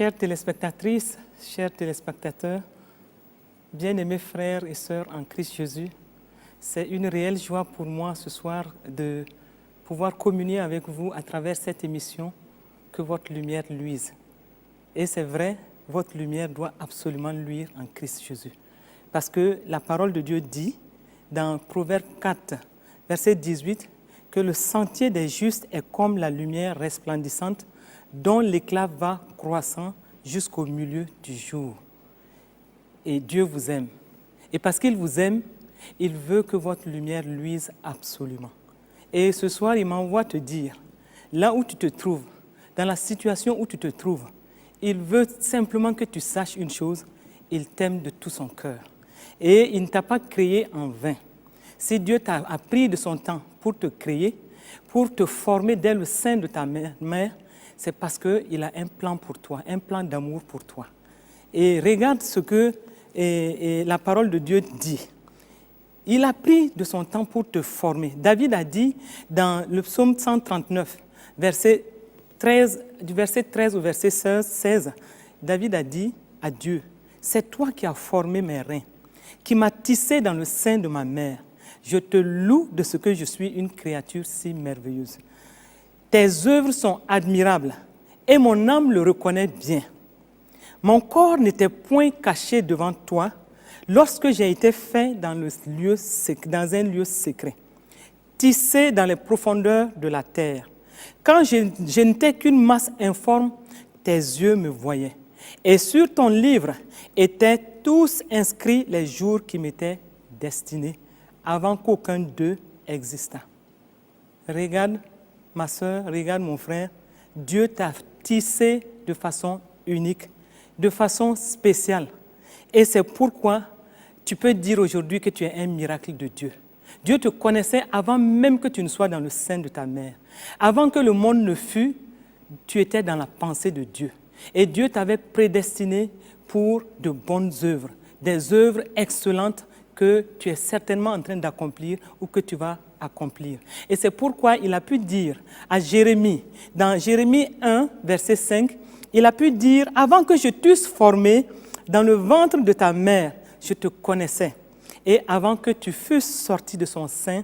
Chères téléspectatrices, chers téléspectateurs, bien-aimés frères et sœurs en Christ Jésus, c'est une réelle joie pour moi ce soir de pouvoir communier avec vous à travers cette émission, que votre lumière luise. Et c'est vrai, votre lumière doit absolument luire en Christ Jésus. Parce que la parole de Dieu dit, dans Proverbe 4, verset 18, que le sentier des justes est comme la lumière resplendissante dont l'éclat va croissant jusqu'au milieu du jour. Et Dieu vous aime. Et parce qu'il vous aime, il veut que votre lumière luise absolument. Et ce soir, il m'envoie te dire, là où tu te trouves, dans la situation où tu te trouves, il veut simplement que tu saches une chose, il t'aime de tout son cœur. Et il ne t'a pas créé en vain. Si Dieu t'a pris de son temps pour te créer, pour te former dès le sein de ta mère, c'est parce qu'il a un plan pour toi, un plan d'amour pour toi. Et regarde ce que la parole de Dieu dit. Il a pris de son temps pour te former. David a dit dans le psaume 139, du verset 13 au verset 16, David a dit à Dieu, « C'est toi qui as formé mes reins, qui m'as tissé dans le sein de ma mère. Je te loue de ce que je suis une créature si merveilleuse. Tes œuvres sont admirables et mon âme le reconnaît bien. Mon corps n'était point caché devant toi lorsque j'ai été fait dans un lieu secret, tissé dans les profondeurs de la terre. Quand je n'étais qu'une masse informe, tes yeux me voyaient. Et sur ton livre étaient tous inscrits les jours qui m'étaient destinés, avant qu'aucun d'eux existât. » Regarde, ma soeur, regarde mon frère, Dieu t'a tissé de façon unique, de façon spéciale. Et c'est pourquoi tu peux dire aujourd'hui que tu es un miracle de Dieu. Dieu te connaissait avant même que tu ne sois dans le sein de ta mère. Avant que le monde ne fût, tu étais dans la pensée de Dieu. Et Dieu t'avait prédestiné pour de bonnes œuvres, des œuvres excellentes que tu es certainement en train d'accomplir ou que tu vas accomplir. Et c'est pourquoi il a pu dire à Jérémie, dans Jérémie 1, verset 5, il a pu dire, avant que je t'eusse formé dans le ventre de ta mère, je te connaissais. Et avant que tu fusses sorti de son sein,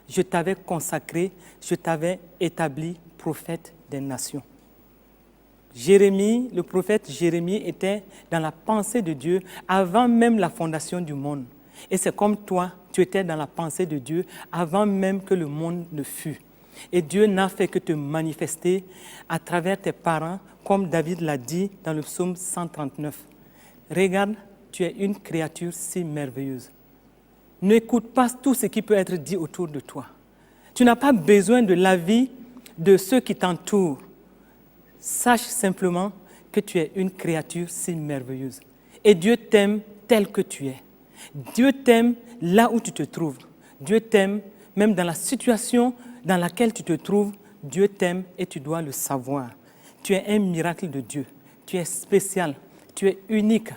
je t'avais consacré, je t'avais établi prophète des nations. Jérémie, le prophète Jérémie était dans la pensée de Dieu avant même la fondation du monde. Et c'est comme toi, tu étais dans la pensée de Dieu avant même que le monde ne fût. Et Dieu n'a fait que te manifester à travers tes parents, comme David l'a dit dans le psaume 139. Regarde, tu es une créature si merveilleuse. N'écoute pas tout ce qui peut être dit autour de toi. Tu n'as pas besoin de l'avis de ceux qui t'entourent. Sache simplement que tu es une créature si merveilleuse. Et Dieu t'aime tel que tu es. Dieu t'aime là où tu te trouves. Dieu t'aime même dans la situation dans laquelle tu te trouves. Dieu t'aime et tu dois le savoir. Tu es un miracle de Dieu. Tu es spécial. Tu es unique.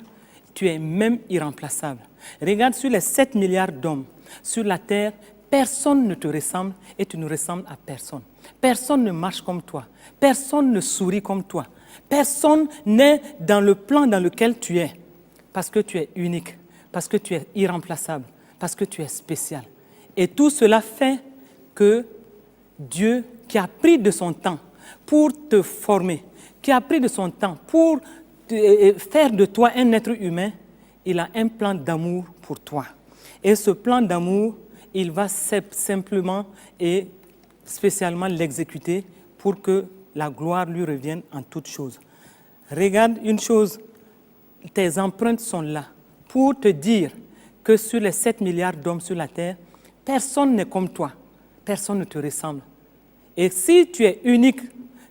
Tu es même irremplaçable. Regarde sur les 7 milliards d'hommes sur la terre, personne ne te ressemble et tu ne ressembles à personne. Personne ne marche comme toi. Personne ne sourit comme toi. Personne n'est dans le plan dans lequel tu es. Parce que tu es unique, parce que tu es irremplaçable, parce que tu es spécial. Et tout cela fait que Dieu, qui a pris de son temps pour te former, qui a pris de son temps pour faire de toi un être humain, il a un plan d'amour pour toi. Et ce plan d'amour, il va simplement et spécialement l'exécuter pour que la gloire lui revienne en toutes choses. Regarde une chose, tes empreintes sont là pour te dire que sur les 7 milliards d'hommes sur la terre, personne n'est comme toi, personne ne te ressemble. Et si tu es unique,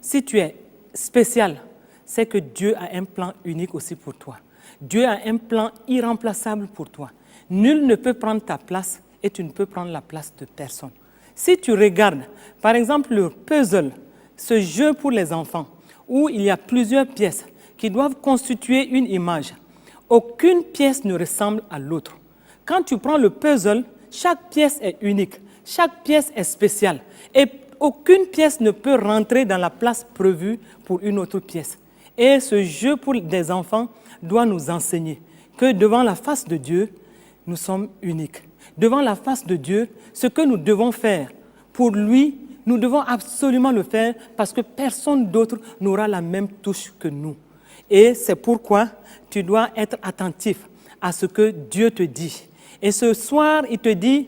si tu es spécial, c'est que Dieu a un plan unique aussi pour toi. Dieu a un plan irremplaçable pour toi. Nul ne peut prendre ta place et tu ne peux prendre la place de personne. Si tu regardes, par exemple, le puzzle, ce jeu pour les enfants, où il y a plusieurs pièces qui doivent constituer une image, aucune pièce ne ressemble à l'autre. Quand tu prends le puzzle, chaque pièce est unique, chaque pièce est spéciale et aucune pièce ne peut rentrer dans la place prévue pour une autre pièce. Et ce jeu pour des enfants doit nous enseigner que devant la face de Dieu, nous sommes uniques. Devant la face de Dieu, ce que nous devons faire pour lui, nous devons absolument le faire parce que personne d'autre n'aura la même touche que nous. Et c'est pourquoi tu dois être attentif à ce que Dieu te dit. Et ce soir, il te dit,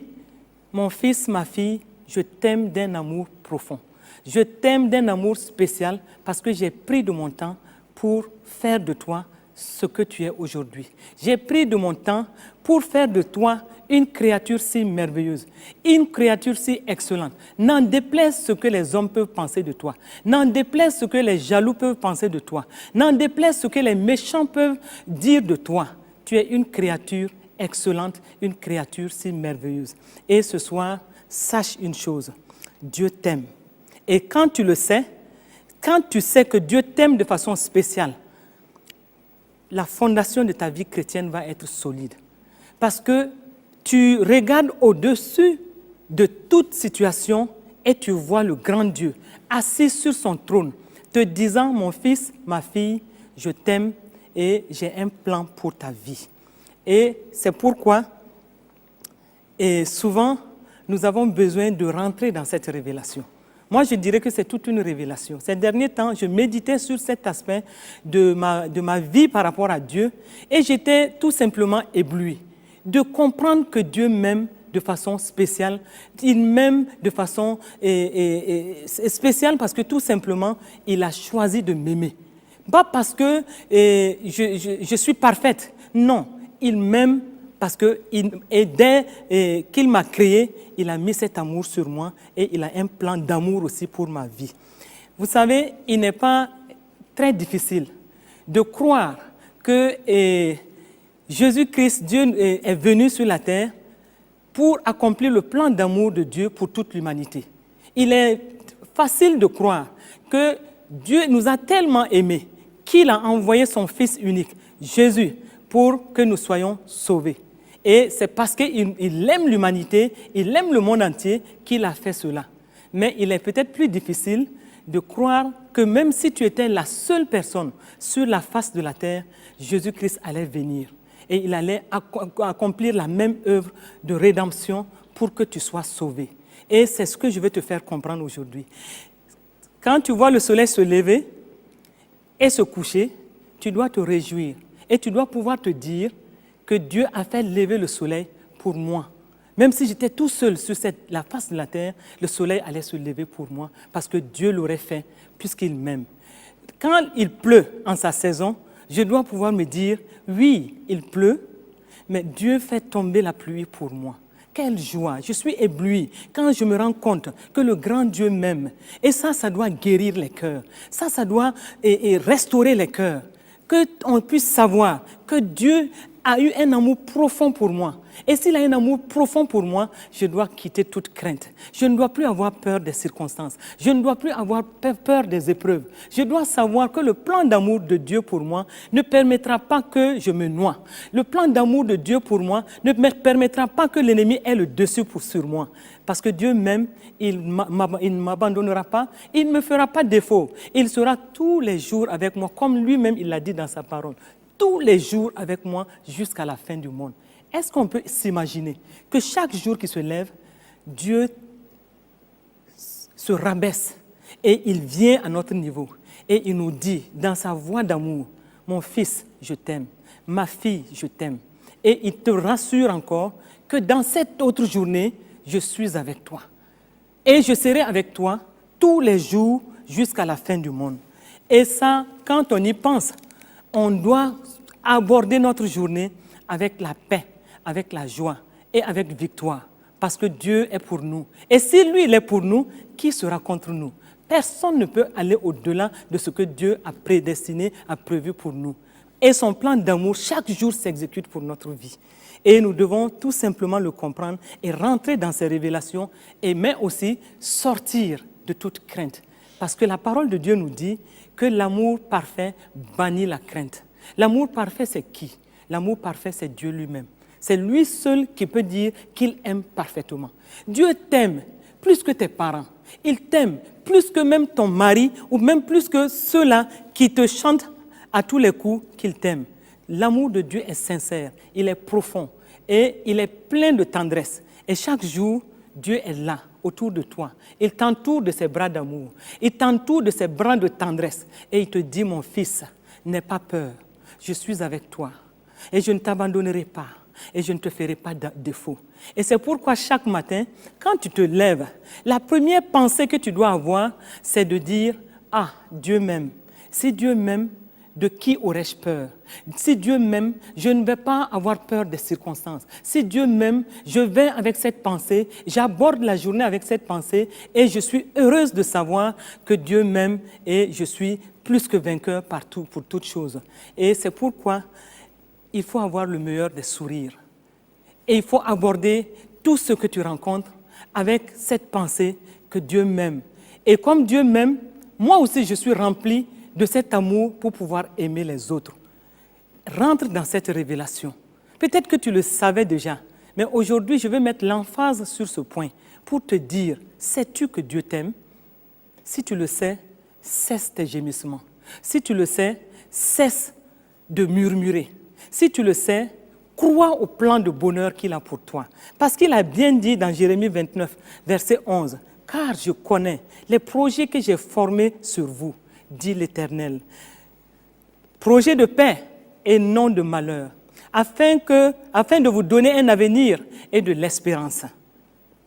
mon fils, ma fille, je t'aime d'un amour profond. Je t'aime d'un amour spécial parce que j'ai pris de mon temps pour faire de toi ce que tu es aujourd'hui. J'ai pris de mon temps pour faire de toi une créature si merveilleuse, une créature si excellente. N'en déplaise ce que les hommes peuvent penser de toi. N'en déplaise ce que les jaloux peuvent penser de toi. N'en déplaise ce que les méchants peuvent dire de toi. Tu es une créature excellente, une créature si merveilleuse. Et ce soir, sache une chose, Dieu t'aime. Et quand tu le sais, quand tu sais que Dieu t'aime de façon spéciale, la fondation de ta vie chrétienne va être solide. Parce que tu regardes au-dessus de toute situation et tu vois le grand Dieu assis sur son trône, te disant, mon fils, ma fille, je t'aime et j'ai un plan pour ta vie. Et c'est pourquoi, et souvent, nous avons besoin de rentrer dans cette révélation. Moi, je dirais que c'est toute une révélation. Ces derniers temps, je méditais sur cet aspect de ma vie par rapport à Dieu et j'étais tout simplement ébloui de comprendre que Dieu m'aime de façon spéciale. Il m'aime de façon spéciale parce que tout simplement, il a choisi de m'aimer. Pas parce que je suis parfaite. Non, il m'aime parce que dès qu'il m'a créé, il a mis cet amour sur moi et il a un plan d'amour aussi pour ma vie. Vous savez, il n'est pas très difficile de croire que Jésus-Christ, Dieu est venu sur la terre pour accomplir le plan d'amour de Dieu pour toute l'humanité. Il est facile de croire que Dieu nous a tellement aimés qu'il a envoyé son Fils unique, Jésus, pour que nous soyons sauvés. Et c'est parce qu'il aime l'humanité, il aime le monde entier qu'il a fait cela. Mais il est peut-être plus difficile de croire que même si tu étais la seule personne sur la face de la terre, Jésus-Christ allait venir. Et il allait accomplir la même œuvre de rédemption pour que tu sois sauvé. Et c'est ce que je veux te faire comprendre aujourd'hui. Quand tu vois le soleil se lever et se coucher, tu dois te réjouir. Et tu dois pouvoir te dire que Dieu a fait lever le soleil pour moi. Même si j'étais tout seul sur la face de la terre, le soleil allait se lever pour moi parce que Dieu l'aurait fait puisqu'il m'aime. Quand il pleut en sa saison, je dois pouvoir me dire, oui, il pleut, mais Dieu fait tomber la pluie pour moi. Quelle joie! Je suis ébloui quand je me rends compte que le grand Dieu m'aime. Et ça doit guérir les cœurs. Ça doit restaurer les cœurs. Qu'on puisse savoir que Dieu a eu un amour profond pour moi. Et s'il a un amour profond pour moi, je dois quitter toute crainte. Je ne dois plus avoir peur des circonstances. Je ne dois plus avoir peur des épreuves. Je dois savoir que le plan d'amour de Dieu pour moi ne permettra pas que je me noie. Le plan d'amour de Dieu pour moi ne me permettra pas que l'ennemi ait le dessus sur moi. Parce que Dieu m'aime, il ne m'abandonnera pas, il ne me fera pas défaut. Il sera tous les jours avec moi, comme lui-même il l'a dit dans sa parole. Tous les jours avec moi jusqu'à la fin du monde. Est-ce qu'on peut s'imaginer que chaque jour qui se lève, Dieu se rabaisse et il vient à notre niveau et il nous dit dans sa voix d'amour, mon fils, je t'aime, ma fille, je t'aime. Et il te rassure encore que dans cette autre journée, je suis avec toi. Et je serai avec toi tous les jours jusqu'à la fin du monde. Et ça, quand on y pense, on doit aborder notre journée avec la paix, avec la joie et avec victoire. Parce que Dieu est pour nous. Et si lui, il est pour nous, qui sera contre nous? Personne ne peut aller au-delà de ce que Dieu a prédestiné, a prévu pour nous. Et son plan d'amour, chaque jour, s'exécute pour notre vie. Et nous devons tout simplement le comprendre et rentrer dans ces révélations, mais aussi sortir de toute crainte. Parce que la parole de Dieu nous dit que l'amour parfait bannit la crainte. L'amour parfait, c'est qui? L'amour parfait, c'est Dieu lui-même. C'est lui seul qui peut dire qu'il aime parfaitement. Dieu t'aime plus que tes parents. Il t'aime plus que même ton mari ou même plus que ceux-là qui te chantent à tous les coups qu'il t'aime. L'amour de Dieu est sincère, il est profond et il est plein de tendresse. Et chaque jour, Dieu est là, autour de toi. Il t'entoure de ses bras d'amour, il t'entoure de ses bras de tendresse. Et il te dit, mon fils, n'aie pas peur, je suis avec toi et je ne t'abandonnerai pas. Et je ne te ferai pas de défaut. Et c'est pourquoi chaque matin, quand tu te lèves, la première pensée que tu dois avoir, c'est de dire, ah, Dieu m'aime. Si Dieu m'aime, de qui aurais-je peur? Si Dieu m'aime, je ne vais pas avoir peur des circonstances. Si Dieu m'aime, je vais avec cette pensée, j'aborde la journée avec cette pensée et je suis heureuse de savoir que Dieu m'aime et je suis plus que vainqueur partout, pour toutes choses. Et c'est pourquoi il faut avoir le meilleur des sourires. Et il faut aborder tout ce que tu rencontres avec cette pensée que Dieu m'aime. Et comme Dieu m'aime, moi aussi je suis rempli de cet amour pour pouvoir aimer les autres. Rentre dans cette révélation. Peut-être que tu le savais déjà, mais aujourd'hui je vais mettre l'emphase sur ce point pour te dire, sais-tu que Dieu t'aime? Si tu le sais, cesse tes gémissements. Si tu le sais, cesse de murmurer. Si tu le sais, crois au plan de bonheur qu'il a pour toi. Parce qu'il a bien dit dans Jérémie 29, verset 11, « Car je connais les projets que j'ai formés sur vous, dit l'Éternel. Projets de paix et non de malheur, afin de vous donner un avenir et de l'espérance. »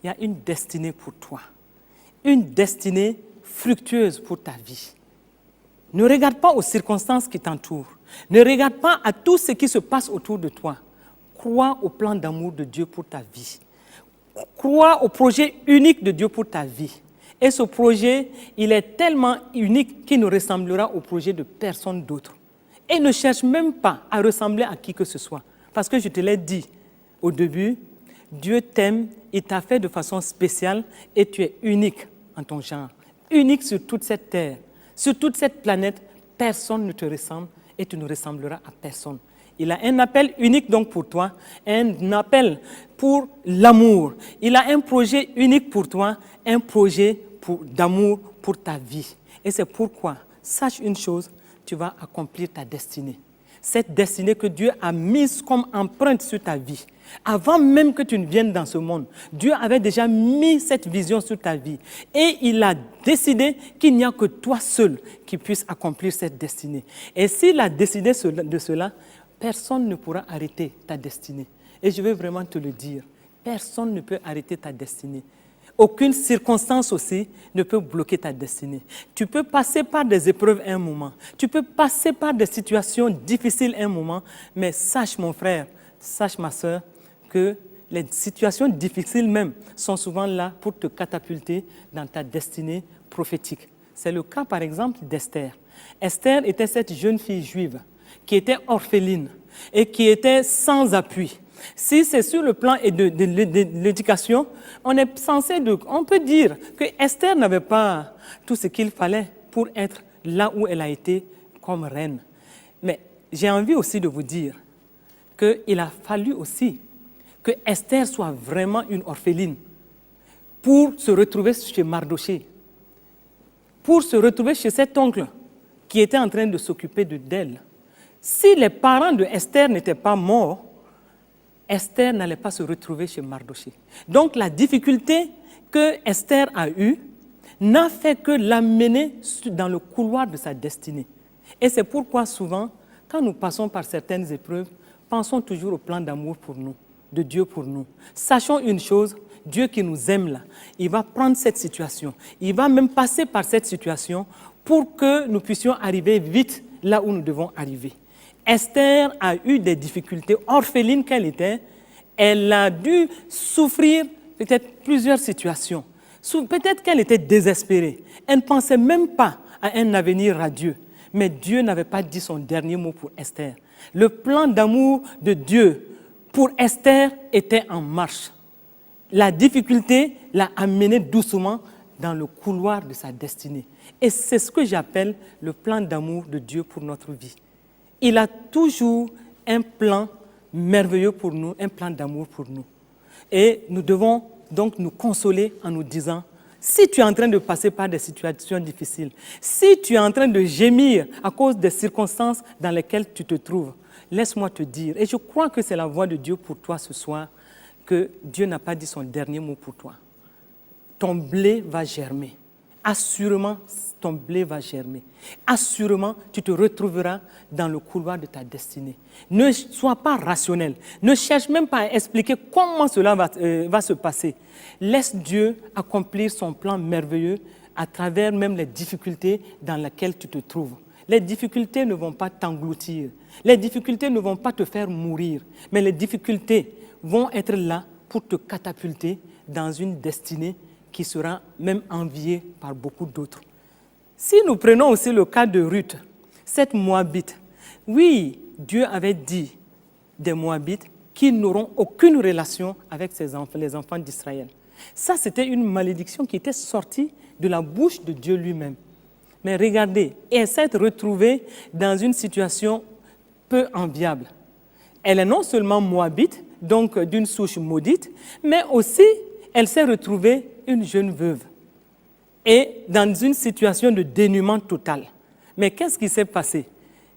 Il y a une destinée pour toi, une destinée fructueuse pour ta vie. Ne regarde pas aux circonstances qui t'entourent. Ne regarde pas à tout ce qui se passe autour de toi. Crois au plan d'amour de Dieu pour ta vie. Crois au projet unique de Dieu pour ta vie. Et ce projet, il est tellement unique qu'il ne ressemblera au projet de personne d'autre. Et ne cherche même pas à ressembler à qui que ce soit. Parce que je te l'ai dit au début, Dieu t'aime, il t'a fait de façon spéciale et tu es unique en ton genre. Unique sur toute cette terre. Sur toute cette planète, personne ne te ressemble et tu ne ressembleras à personne. Il a un appel unique donc pour toi, un appel pour l'amour. Il a un projet unique pour toi, un projet d'amour pour ta vie. Et c'est pourquoi, sache une chose, tu vas accomplir ta destinée. Cette destinée que Dieu a mise comme empreinte sur ta vie. Avant même que tu ne viennes dans ce monde, Dieu avait déjà mis cette vision sur ta vie. Et il a décidé qu'il n'y a que toi seul qui puisse accomplir cette destinée. Et s'il a décidé de cela, personne ne pourra arrêter ta destinée. Et je veux vraiment te le dire, personne ne peut arrêter ta destinée. Aucune circonstance aussi ne peut bloquer ta destinée. Tu peux passer par des épreuves un moment. Tu peux passer par des situations difficiles un moment. Mais sache mon frère, sache ma soeur, que les situations difficiles même sont souvent là pour te catapulter dans ta destinée prophétique. C'est le cas par exemple d'Esther. Esther était cette jeune fille juive qui était orpheline et qui était sans appui. Si c'est sur le plan de l'éducation, on peut dire que Esther n'avait pas tout ce qu'il fallait pour être là où elle a été comme reine. Mais j'ai envie aussi de vous dire qu'il a fallu aussi que Esther soit vraiment une orpheline pour se retrouver chez Mardoché, pour se retrouver chez cet oncle qui était en train de s'occuper d'elle. Si les parents de Esther n'étaient pas morts, Esther n'allait pas se retrouver chez Mardoché. Donc la difficulté que Esther a eue n'a fait que l'amener dans le couloir de sa destinée. Et c'est pourquoi souvent, quand nous passons par certaines épreuves, pensons toujours au plan d'amour pour nous, de Dieu pour nous. Sachons une chose, Dieu qui nous aime là, il va prendre cette situation, il va même passer par cette situation pour que nous puissions arriver vite là où nous devons arriver. Esther a eu des difficultés, orpheline qu'elle était, elle a dû souffrir peut-être plusieurs situations. Peut-être qu'elle était désespérée, elle ne pensait même pas à un avenir radieux, mais Dieu n'avait pas dit son dernier mot pour Esther. Le plan d'amour de Dieu pour Esther était en marche. La difficulté l'a amenée doucement dans le couloir de sa destinée. Et c'est ce que j'appelle le plan d'amour de Dieu pour notre vie. Il a toujours un plan merveilleux pour nous, un plan d'amour pour nous. Et nous devons donc nous consoler en nous disant, Si tu es en train de passer par des situations difficiles, si tu es en train de gémir à cause des circonstances dans lesquelles tu te trouves, laisse-moi te dire, et je crois que c'est la voix de Dieu pour toi ce soir, que Dieu n'a pas dit son dernier mot pour toi. Ton blé va germer. Assurément, ton blé va germer. Assurément, tu te retrouveras dans le couloir de ta destinée. Ne sois pas rationnel. Ne cherche même pas à expliquer comment cela va se passer. Laisse Dieu accomplir son plan merveilleux à travers même les difficultés dans lesquelles tu te trouves. Les difficultés ne vont pas t'engloutir. Les difficultés ne vont pas te faire mourir. Mais les difficultés vont être là pour te catapulter dans une destinée qui sera même enviée par beaucoup d'autres. Si nous prenons aussi le cas de Ruth, cette Moabite, oui, Dieu avait dit des Moabites qu'ils n'auront aucune relation avec les enfants d'Israël. Ça, c'était une malédiction qui était sortie de la bouche de Dieu lui-même. Mais regardez, elle s'est retrouvée dans une situation peu enviable. Elle est non seulement Moabite, donc d'une souche maudite, mais aussi elle s'est retrouvée une jeune veuve et dans une situation de dénuement total. Mais qu'est-ce qui s'est passé?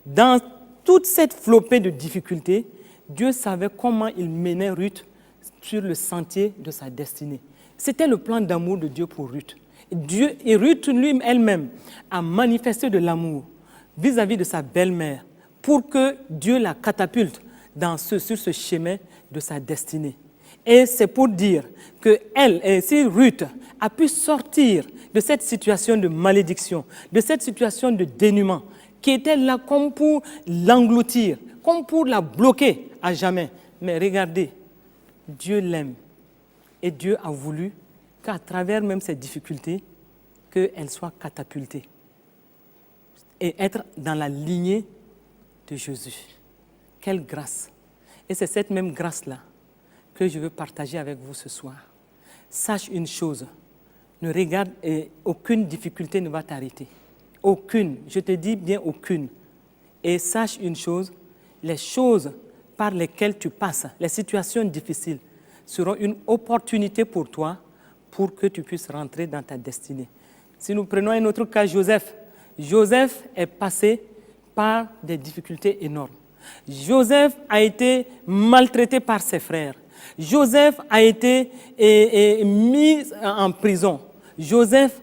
Dans toute cette flopée de difficultés, Dieu savait comment il menait Ruth sur le sentier de sa destinée. C'était le plan d'amour de Dieu pour Ruth. Dieu, et Ruth elle-même a manifesté de l'amour vis-à-vis de sa belle-mère pour que Dieu la catapulte sur ce chemin de sa destinée. Et c'est pour dire que si Ruth a pu sortir de cette situation de malédiction, de cette situation de dénuement, qui était là comme pour l'engloutir, comme pour la bloquer à jamais. Mais regardez, Dieu l'aime. Et Dieu a voulu qu'à travers même ces difficultés, qu'elle soit catapultée et être dans la lignée de Jésus. Quelle grâce! Et c'est cette même grâce-là que je veux partager avec vous ce soir. Sache une chose, ne regarde, aucune difficulté ne va t'arrêter. Aucune, je te dis bien aucune. Et sache une chose, les choses par lesquelles tu passes, les situations difficiles, seront une opportunité pour toi pour que tu puisses rentrer dans ta destinée. Si nous prenons un autre cas, Joseph. Joseph est passé par des difficultés énormes. Joseph a été maltraité par ses frères. Joseph a été mis en prison. Joseph,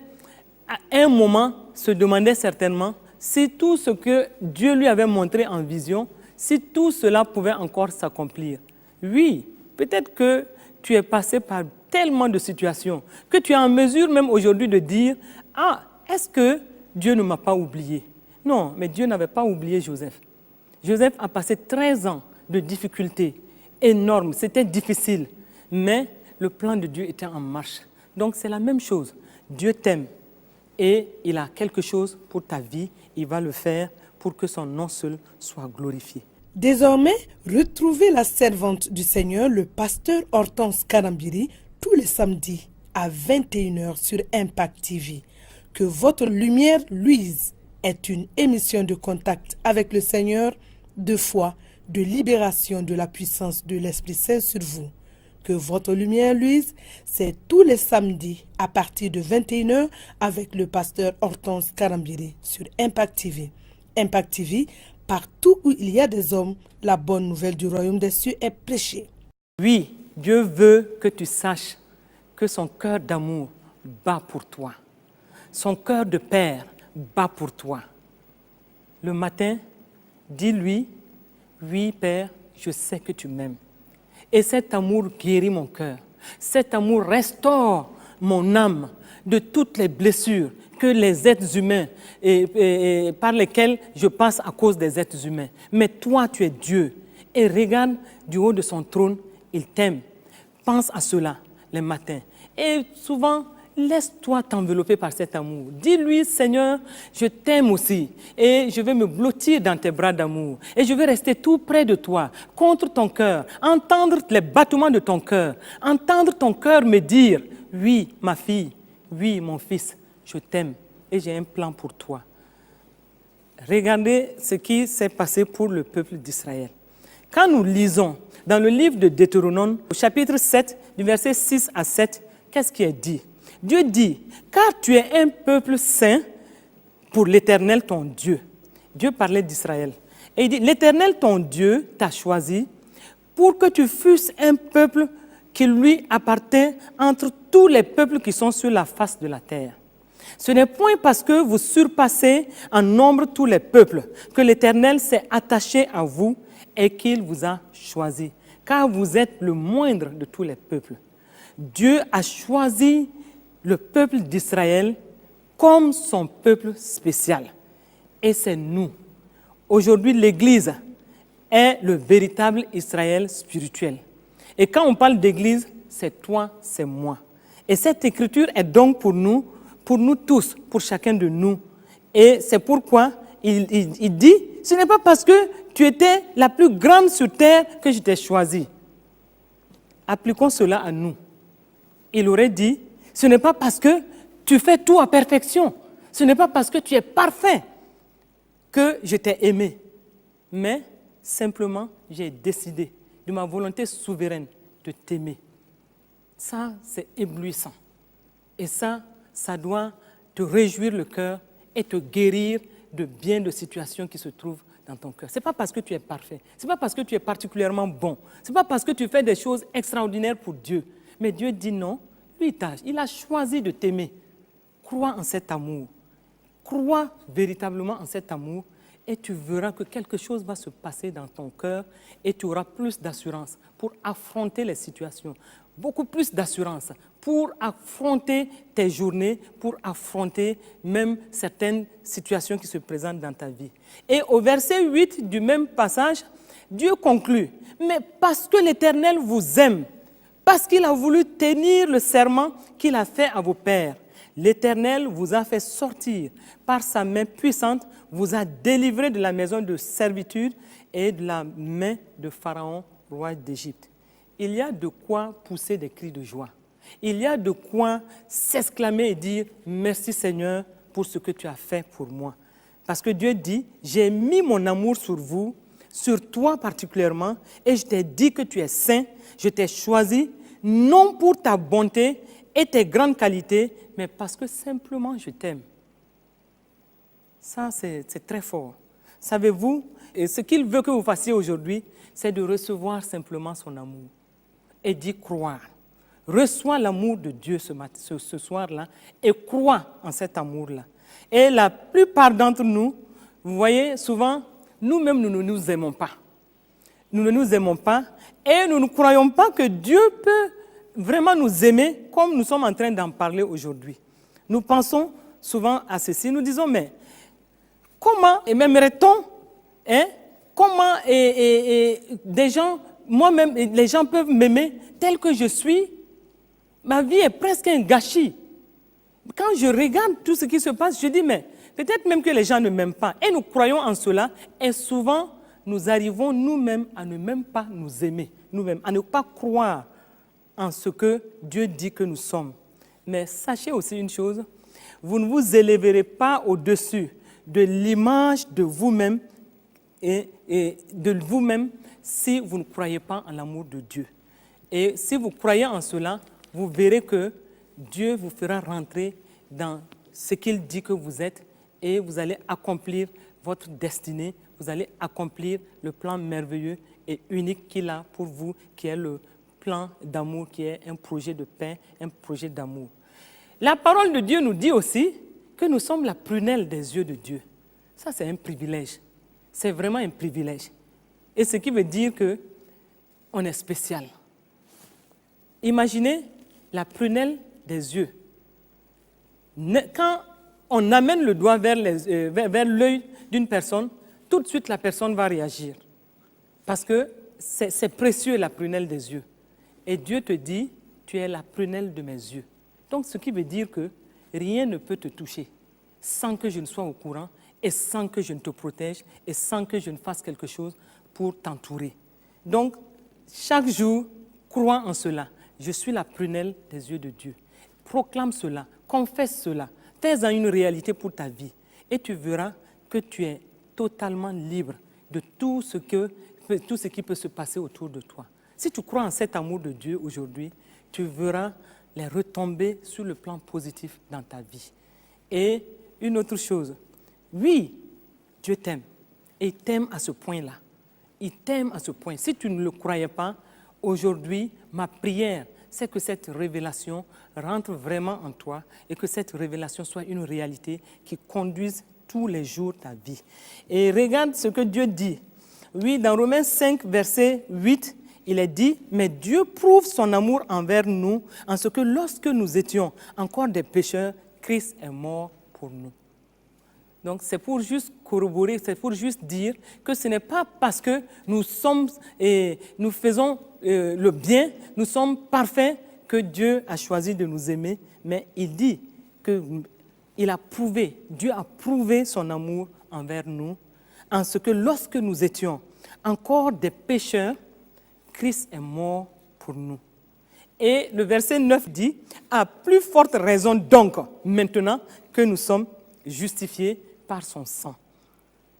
à un moment, se demandait certainement si tout ce que Dieu lui avait montré en vision, si tout cela pouvait encore s'accomplir. Oui, peut-être que tu es passé par tellement de situations que tu es en mesure même aujourd'hui de dire « Ah, est-ce que Dieu ne m'a pas oublié ?» Non, mais Dieu n'avait pas oublié Joseph. Joseph a passé 13 ans de difficultés énormes, c'était difficile, mais le plan de Dieu était en marche. Donc c'est la même chose. Dieu t'aime et il a quelque chose pour ta vie, il va le faire pour que son nom seul soit glorifié. Désormais, retrouvez la servante du Seigneur, le pasteur Hortense Karambiri, tous les samedis à 21h sur Impact TV. Que votre lumière luise est une émission de contact avec le Seigneur, de foi, de libération de la puissance de l'Esprit Saint sur vous. Que votre lumière luise, c'est tous les samedis à partir de 21h avec le pasteur Hortense Karambiri sur Impact TV. Impact TV, partout où il y a des hommes, la bonne nouvelle du royaume des cieux est prêchée. Oui, Dieu veut que tu saches que son cœur d'amour bat pour toi. Son cœur de père bat pour toi. Le matin, dis-lui, oui Père, je sais que tu m'aimes. Et cet amour guérit mon cœur. Cet amour restaure mon âme de toutes les blessures que les êtres humains par lesquels je passe à cause des êtres humains. Mais toi, tu es Dieu. Et regarde du haut de son trône, il t'aime. Pense à cela les matins. Et souvent, laisse-toi t'envelopper par cet amour. Dis-lui, Seigneur, je t'aime aussi. Et je vais me blottir dans tes bras d'amour. Et je vais rester tout près de toi, contre ton cœur. Entendre les battements de ton cœur. Entendre ton cœur me dire, oui, ma fille, oui, mon fils, je t'aime. Et j'ai un plan pour toi. Regardez ce qui s'est passé pour le peuple d'Israël. Quand nous lisons dans le livre de Deutéronome, au chapitre 7, du verset 6 à 7, qu'est-ce qui est dit? Dieu dit, car tu es un peuple saint pour l'Éternel ton Dieu. Dieu parlait d'Israël. Et il dit, l'Éternel ton Dieu t'a choisi pour que tu fusses un peuple qui lui appartient entre tous les peuples qui sont sur la face de la terre. Ce n'est point parce que vous surpassez en nombre tous les peuples que l'Éternel s'est attaché à vous et qu'il vous a choisi, car vous êtes le moindre de tous les peuples. Dieu a choisi le peuple d'Israël comme son peuple spécial. Et c'est nous. Aujourd'hui, l'Église est le véritable Israël spirituel. Et quand on parle d'Église, c'est toi, c'est moi. Et cette écriture est donc pour nous tous, pour chacun de nous. Et c'est pourquoi il dit, ce n'est pas parce que tu étais la plus grande sur terre que je t'ai choisi. Appliquons cela à nous. Il aurait dit, ce n'est pas parce que tu fais tout à perfection, ce n'est pas parce que tu es parfait que je t'ai aimé, mais simplement j'ai décidé de ma volonté souveraine de t'aimer. Ça, c'est éblouissant. Et ça doit te réjouir le cœur et te guérir de bien de situations qui se trouvent dans ton cœur. Ce n'est pas parce que tu es parfait, ce n'est pas parce que tu es particulièrement bon, ce n'est pas parce que tu fais des choses extraordinaires pour Dieu. Mais Dieu dit non, lui, il a choisi de t'aimer. Crois en cet amour. Crois véritablement en cet amour et tu verras que quelque chose va se passer dans ton cœur et tu auras plus d'assurance pour affronter les situations, beaucoup plus d'assurance pour affronter tes journées, pour affronter même certaines situations qui se présentent dans ta vie. Et au verset 8 du même passage, Dieu conclut, « Mais parce que l'Éternel vous aime, parce qu'il a voulu tenir le serment qu'il a fait à vos pères, l'Éternel vous a fait sortir par sa main puissante, vous a délivré de la maison de servitude et de la main de Pharaon, roi d'Égypte. » Il y a de quoi pousser des cris de joie. Il y a de quoi s'exclamer et dire « Merci Seigneur pour ce que tu as fait pour moi. » Parce que Dieu dit « J'ai mis mon amour sur vous, sur toi particulièrement, et je t'ai dit que tu es saint, je t'ai choisi, non pour ta bonté et tes grandes qualités, mais parce que simplement je t'aime. » Ça, c'est très fort. Savez-vous, et ce qu'il veut que vous fassiez aujourd'hui, c'est de recevoir simplement son amour et d'y croire. Reçois l'amour de Dieu ce soir-là et crois en cet amour-là. Et la plupart d'entre nous, vous voyez, souvent, nous-mêmes, nous ne nous aimons pas. Nous ne nous aimons pas et nous ne croyons pas que Dieu peut vraiment nous aimer comme nous sommes en train d'en parler aujourd'hui. Nous pensons souvent à ceci, nous disons, mais comment m'aimerait-on, comment des gens, moi-même, les gens peuvent m'aimer tel que je suis? Ma vie est presque un gâchis. Quand je regarde tout ce qui se passe, je dis, mais peut-être même que les gens ne m'aiment pas. Et nous croyons en cela. Et souvent, nous arrivons nous-mêmes à ne même pas nous aimer, nous-mêmes, à ne pas croire en ce que Dieu dit que nous sommes. Mais sachez aussi une chose, vous ne vous élèverez pas au-dessus de l'image de vous-même et de vous-même si vous ne croyez pas en l'amour de Dieu. Et si vous croyez en cela, vous verrez que Dieu vous fera rentrer dans ce qu'il dit que vous êtes et vous allez accomplir votre destinée, vous allez accomplir le plan merveilleux et unique qu'il a pour vous, qui est le plan d'amour, qui est un projet de paix, un projet d'amour. La parole de Dieu nous dit aussi que nous sommes la prunelle des yeux de Dieu. Ça, c'est un privilège. C'est vraiment un privilège. Et ce qui veut dire qu'on est spécial. Imaginez la prunelle des yeux. Quand on amène le doigt vers l'œil d'une personne, tout de suite la personne va réagir. Parce que c'est précieux la prunelle des yeux. Et Dieu te dit, tu es la prunelle de mes yeux. Donc ce qui veut dire que rien ne peut te toucher sans que je ne sois au courant et sans que je ne te protège et sans que je ne fasse quelque chose pour t'entourer. Donc chaque jour, crois en cela. Je suis la prunelle des yeux de Dieu. Proclame cela, confesse cela, fais-en une réalité pour ta vie. Et tu verras que tu es totalement libre de tout ce qui peut se passer autour de toi. Si tu crois en cet amour de Dieu aujourd'hui, tu verras les retombées sur le plan positif dans ta vie. Et une autre chose, oui, Dieu t'aime. Et il t'aime à ce point-là. Il t'aime à ce point. Si tu ne le croyais pas, aujourd'hui, ma prière, c'est que cette révélation rentre vraiment en toi et que cette révélation soit une réalité qui conduise tous les jours ta vie. Et regarde ce que Dieu dit. Oui, dans Romains 5, verset 8, il est dit, « Mais Dieu prouve son amour envers nous en ce que lorsque nous étions encore des pécheurs, Christ est mort pour nous. » Donc, c'est pour juste corroborer, c'est pour juste dire que ce n'est pas parce que nous sommes et nous faisons le bien, nous sommes parfaits que Dieu a choisi de nous aimer, mais il dit que Dieu a prouvé son amour envers nous, en ce que lorsque nous étions encore des pécheurs, Christ est mort pour nous. Et le verset 9 dit, « À plus forte raison donc, maintenant que nous sommes justifiés par son sang,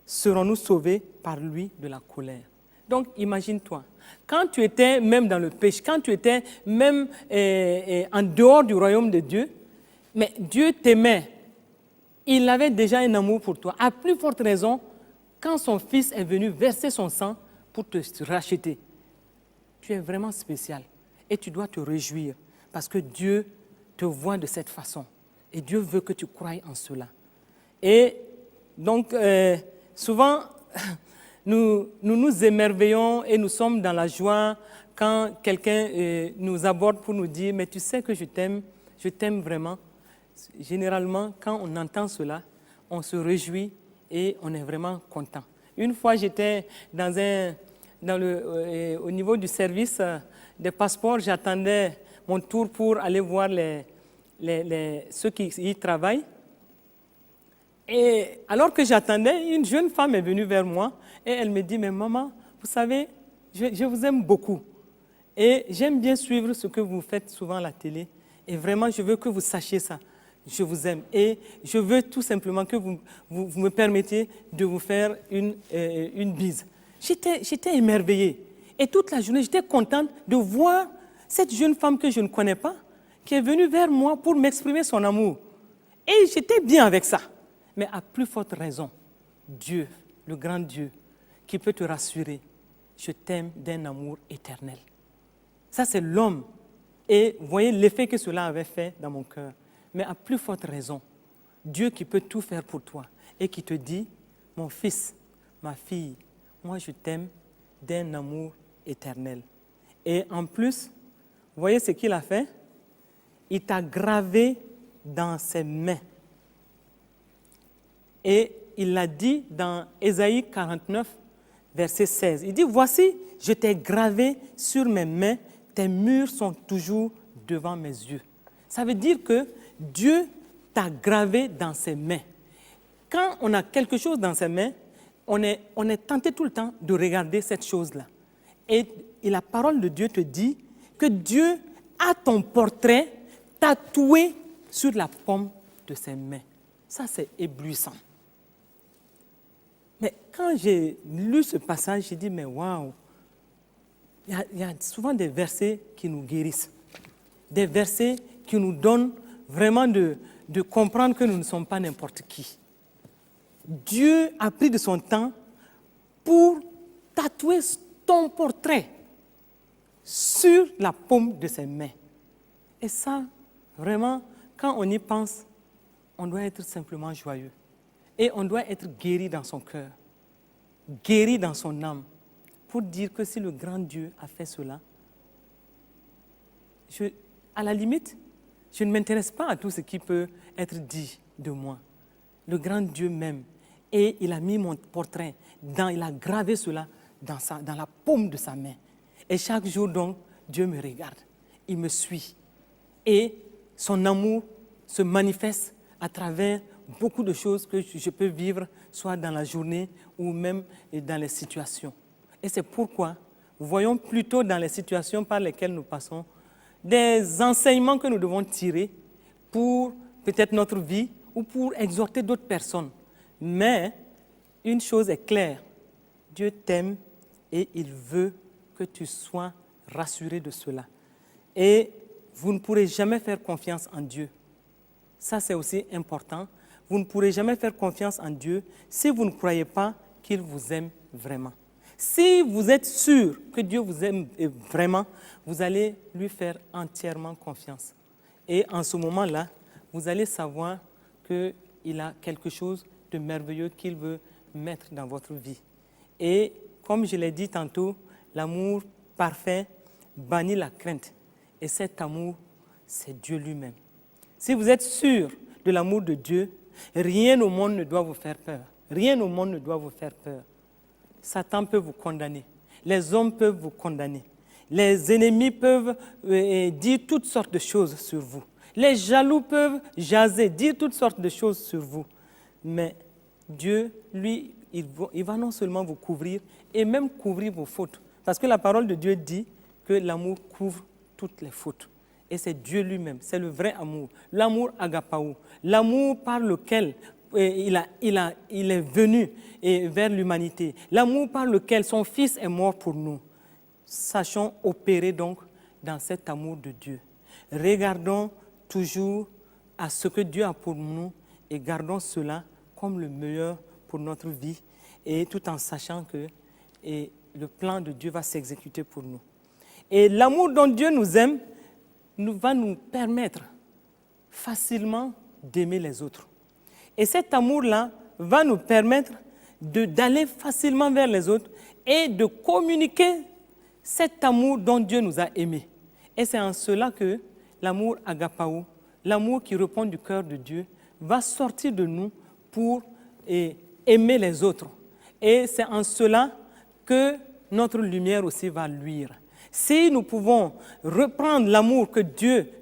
serons-nous sauvés par lui de la colère. » Donc, imagine-toi, quand tu étais même dans le péché, quand tu étais même en dehors du royaume de Dieu, mais Dieu t'aimait. Il avait déjà un amour pour toi. À plus forte raison, quand son Fils est venu verser son sang pour te racheter, tu es vraiment spécial et tu dois te réjouir parce que Dieu te voit de cette façon et Dieu veut que tu croies en cela. Et donc, souvent, nous nous émerveillons et nous sommes dans la joie quand quelqu'un nous aborde pour nous dire « Mais tu sais que je t'aime vraiment ». Généralement, quand on entend cela, on se réjouit et on est vraiment content. Une fois, j'étais au niveau du service des passeports, j'attendais mon tour pour aller voir ceux qui y travaillent. Et alors que j'attendais, une jeune femme est venue vers moi et elle me dit « Mais maman, vous savez, je vous aime beaucoup et j'aime bien suivre ce que vous faites souvent à la télé et vraiment, je veux que vous sachiez ça. Je vous aime et je veux tout simplement que vous me permettiez de vous faire une bise. » J'étais émerveillée et toute la journée, j'étais contente de voir cette jeune femme que je ne connais pas qui est venue vers moi pour m'exprimer son amour. Et j'étais bien avec ça. Mais à plus forte raison, Dieu, le grand Dieu, qui peut te rassurer, je t'aime d'un amour éternel. Ça, c'est l'homme. Et vous voyez l'effet que cela avait fait dans mon cœur. Mais à plus forte raison, Dieu qui peut tout faire pour toi et qui te dit, mon fils, ma fille, moi je t'aime d'un amour éternel. Et en plus, vous voyez ce qu'il a fait? Il t'a gravé dans ses mains. Et il l'a dit dans Ésaïe 49, verset 16. Il dit, voici, je t'ai gravé sur mes mains, tes murs sont toujours devant mes yeux. Ça veut dire que Dieu t'a gravé dans ses mains. Quand on a quelque chose dans ses mains, on est tenté tout le temps de regarder cette chose-là. Et la parole de Dieu te dit que Dieu a ton portrait tatoué sur la paume de ses mains. Ça, c'est éblouissant. Mais quand j'ai lu ce passage, j'ai dit, mais waouh, il y a souvent des versets qui nous guérissent. Des versets qui nous donnent vraiment de comprendre que nous ne sommes pas n'importe qui. Dieu a pris de son temps pour tatouer ton portrait sur la paume de ses mains. Et ça, vraiment, quand on y pense, on doit être simplement joyeux. Et on doit être guéri dans son cœur, guéri dans son âme, pour dire que si le grand Dieu a fait cela, à la limite, je ne m'intéresse pas à tout ce qui peut être dit de moi. Le grand Dieu m'aime et il a mis mon portrait, il a gravé cela dans la paume de sa main. Et chaque jour donc, Dieu me regarde, il me suit. Et son amour se manifeste à travers beaucoup de choses que je peux vivre, soit dans la journée ou même dans les situations. Et c'est pourquoi, voyons plutôt dans les situations par lesquelles nous passons, des enseignements que nous devons tirer pour peut-être notre vie ou pour exhorter d'autres personnes. Mais une chose est claire, Dieu t'aime et il veut que tu sois rassuré de cela. Et vous ne pourrez jamais faire confiance en Dieu. Ça, c'est aussi important. Vous ne pourrez jamais faire confiance en Dieu si vous ne croyez pas qu'il vous aime vraiment. Si vous êtes sûr que Dieu vous aime vraiment, vous allez lui faire entièrement confiance. Et en ce moment-là, vous allez savoir qu'il a quelque chose de merveilleux qu'il veut mettre dans votre vie. Et comme je l'ai dit tantôt, l'amour parfait bannit la crainte. Et cet amour, c'est Dieu lui-même. Si vous êtes sûr de l'amour de Dieu, rien au monde ne doit vous faire peur. Rien au monde ne doit vous faire peur. Satan peut vous condamner. Les hommes peuvent vous condamner. Les ennemis peuvent dire toutes sortes de choses sur vous. Les jaloux peuvent jaser, dire toutes sortes de choses sur vous. Mais Dieu, lui, il va non seulement vous couvrir, et même couvrir vos fautes. Parce que la parole de Dieu dit que l'amour couvre toutes les fautes. Et c'est Dieu lui-même, c'est le vrai amour. L'amour agapao, l'amour par lequel il est venu vers l'humanité. L'amour par lequel son Fils est mort pour nous. Sachons opérer donc dans cet amour de Dieu. Regardons toujours à ce que Dieu a pour nous et gardons cela comme le meilleur pour notre vie, et tout en sachant que le plan de Dieu va s'exécuter pour nous. Et l'amour dont Dieu nous aime va nous permettre facilement d'aimer les autres. Et cet amour-là va nous permettre d'aller facilement vers les autres et de communiquer cet amour dont Dieu nous a aimés. Et c'est en cela que l'amour agapao, l'amour qui répond du cœur de Dieu, va sortir de nous pour aimer les autres. Et c'est en cela que notre lumière aussi va luire. Si nous pouvons reprendre l'amour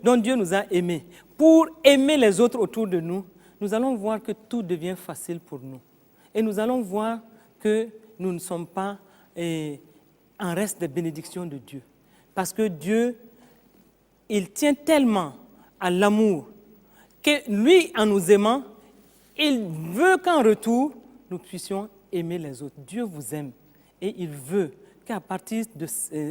dont Dieu nous a aimés pour aimer les autres autour de nous, nous allons voir que tout devient facile pour nous. Et nous allons voir que nous ne sommes pas en reste des bénédictions de Dieu. Parce que Dieu, il tient tellement à l'amour que lui, en nous aimant, il veut qu'en retour, nous puissions aimer les autres. Dieu vous aime et il veut qu'à partir de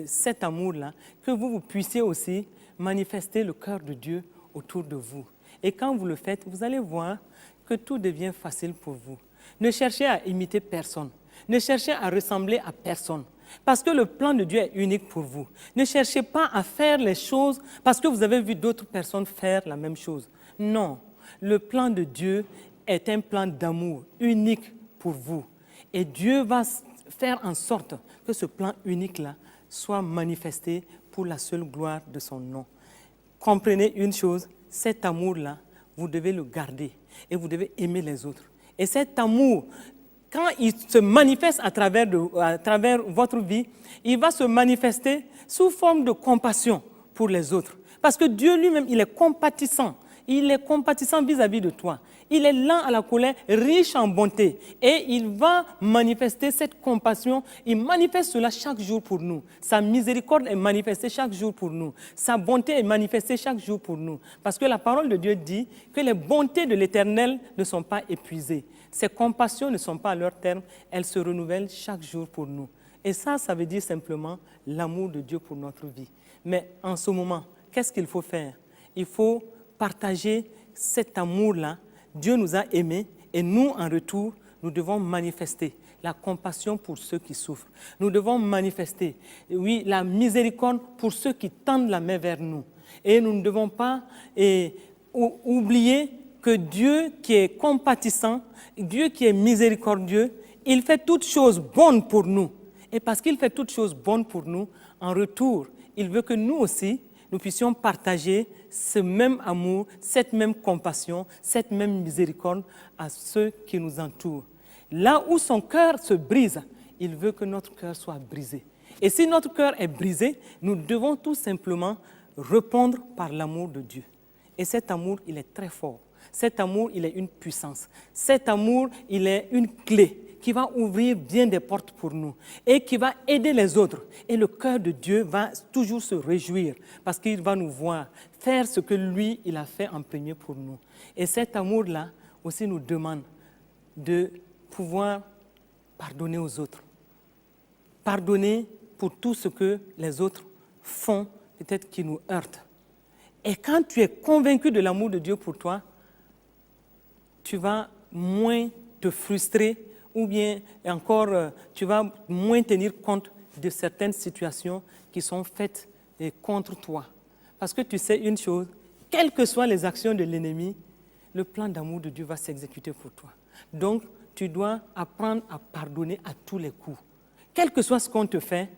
cet amour-là, que vous puissiez aussi manifester le cœur de Dieu autour de vous. Et quand vous le faites, vous allez voir que tout devient facile pour vous. Ne cherchez à imiter personne. Ne cherchez à ressembler à personne. Parce que le plan de Dieu est unique pour vous. Ne cherchez pas à faire les choses parce que vous avez vu d'autres personnes faire la même chose. Non, le plan de Dieu est un plan d'amour unique pour vous. Et Dieu va faire en sorte que ce plan unique-là soit manifesté pour la seule gloire de son nom. Comprenez une chose, cet amour-là, vous devez le garder et vous devez aimer les autres. Et cet amour, quand il se manifeste à travers votre vie, il va se manifester sous forme de compassion pour les autres. Parce que Dieu lui-même, il est compatissant. Il est compatissant vis-à-vis de toi. Il est lent à la colère, riche en bonté. Et il va manifester cette compassion. Il manifeste cela chaque jour pour nous. Sa miséricorde est manifestée chaque jour pour nous. Sa bonté est manifestée chaque jour pour nous. Parce que la parole de Dieu dit que les bontés de l'Éternel ne sont pas épuisées. Ses compassions ne sont pas à leur terme. Elles se renouvellent chaque jour pour nous. Et ça veut dire simplement l'amour de Dieu pour notre vie. Mais en ce moment, qu'est-ce qu'il faut faire? Il faut partager cet amour-là. Dieu nous a aimés et nous, en retour, nous devons manifester la compassion pour ceux qui souffrent. Nous devons manifester, oui, la miséricorde pour ceux qui tendent la main vers nous. Et nous ne devons pas oublier que Dieu qui est compatissant, Dieu qui est miséricordieux, il fait toutes choses bonnes pour nous. Et parce qu'il fait toutes choses bonnes pour nous, en retour, il veut que nous aussi, nous puissions partager ce même amour, cette même compassion, cette même miséricorde à ceux qui nous entourent. Là où son cœur se brise, il veut que notre cœur soit brisé. Et si notre cœur est brisé, nous devons tout simplement répondre par l'amour de Dieu. Et cet amour, il est très fort. Cet amour, il est une puissance. Cet amour, il est une clé qui va ouvrir bien des portes pour nous et qui va aider les autres. Et le cœur de Dieu va toujours se réjouir parce qu'il va nous voir faire ce que lui, il a fait en premier pour nous. Et cet amour-là aussi nous demande de pouvoir pardonner aux autres. Pardonner pour tout ce que les autres font, peut-être qui nous heurtent. Et quand tu es convaincu de l'amour de Dieu pour toi, tu vas moins te frustrer ou bien encore, tu vas moins tenir compte de certaines situations qui sont faites contre toi. Parce que tu sais une chose, quelles que soient les actions de l'ennemi, le plan d'amour de Dieu va s'exécuter pour toi. Donc, tu dois apprendre à pardonner à tous les coups. Quel que soit ce qu'on te fait,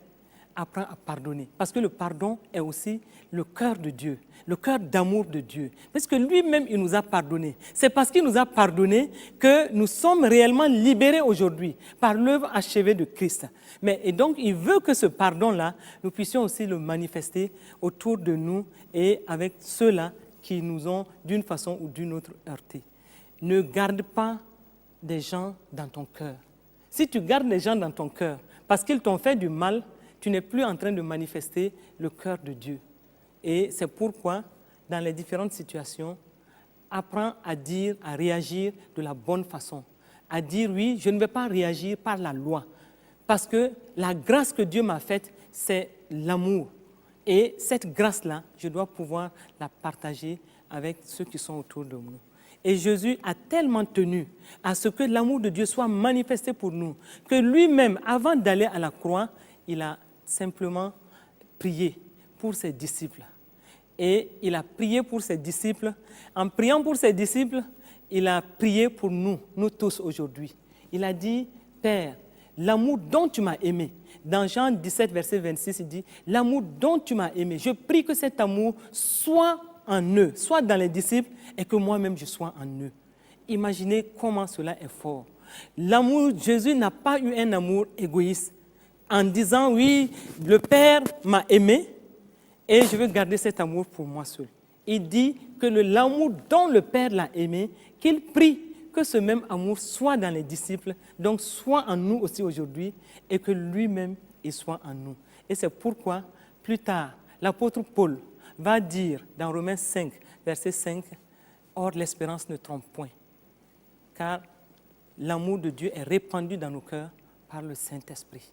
apprends à pardonner. Parce que le pardon est aussi le cœur de Dieu, le cœur d'amour de Dieu. Parce que lui-même, il nous a pardonné. C'est parce qu'il nous a pardonné que nous sommes réellement libérés aujourd'hui par l'œuvre achevée de Christ. Et donc, il veut que ce pardon-là, nous puissions aussi le manifester autour de nous et avec ceux-là qui nous ont d'une façon ou d'une autre heurtés. Ne garde pas des gens dans ton cœur. Si tu gardes des gens dans ton cœur parce qu'ils t'ont fait du mal, tu n'es plus en train de manifester le cœur de Dieu. Et c'est pourquoi, dans les différentes situations, apprends à dire, à réagir de la bonne façon. À dire, oui, je ne vais pas réagir par la loi. Parce que la grâce que Dieu m'a faite, c'est l'amour. Et cette grâce-là, je dois pouvoir la partager avec ceux qui sont autour de nous. Et Jésus a tellement tenu à ce que l'amour de Dieu soit manifesté pour nous, que lui-même, avant d'aller à la croix, il a simplement prié pour ses disciples. Et il a prié pour ses disciples. En priant pour ses disciples, il a prié pour nous, nous tous aujourd'hui. Il a dit, Père, l'amour dont tu m'as aimé. Dans Jean 17, verset 26, il dit, l'amour dont tu m'as aimé. Je prie que cet amour soit en eux, soit dans les disciples, et que moi-même je sois en eux. Imaginez comment cela est fort. L'amour, Jésus n'a pas eu un amour égoïste, en disant, oui, le Père m'a aimé, et je veux garder cet amour pour moi seul. Il dit que l'amour dont le Père l'a aimé, qu'il prie que ce même amour soit dans les disciples, donc soit en nous aussi aujourd'hui, et que lui-même, il soit en nous. Et c'est pourquoi, plus tard, l'apôtre Paul va dire dans Romains 5, verset 5, « Or, l'espérance ne trompe point, car l'amour de Dieu est répandu dans nos cœurs par le Saint-Esprit. »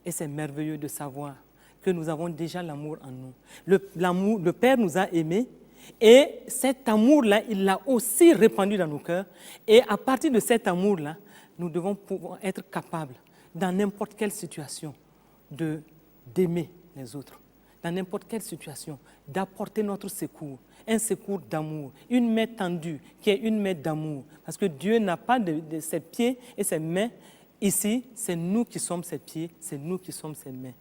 Et c'est merveilleux de savoir que nous avons déjà l'amour en nous. Le Père nous a aimés, et cet amour-là, il l'a aussi répandu dans nos cœurs. Et à partir de cet amour-là, nous devons pouvoir être capables, dans n'importe quelle situation, d'aimer les autres. Dans n'importe quelle situation, d'apporter notre secours, un secours d'amour, une main tendue qui est une main d'amour. Parce que Dieu n'a pas de ses pieds et ses mains. Ici, c'est nous qui sommes ses pieds, c'est nous qui sommes ses mains.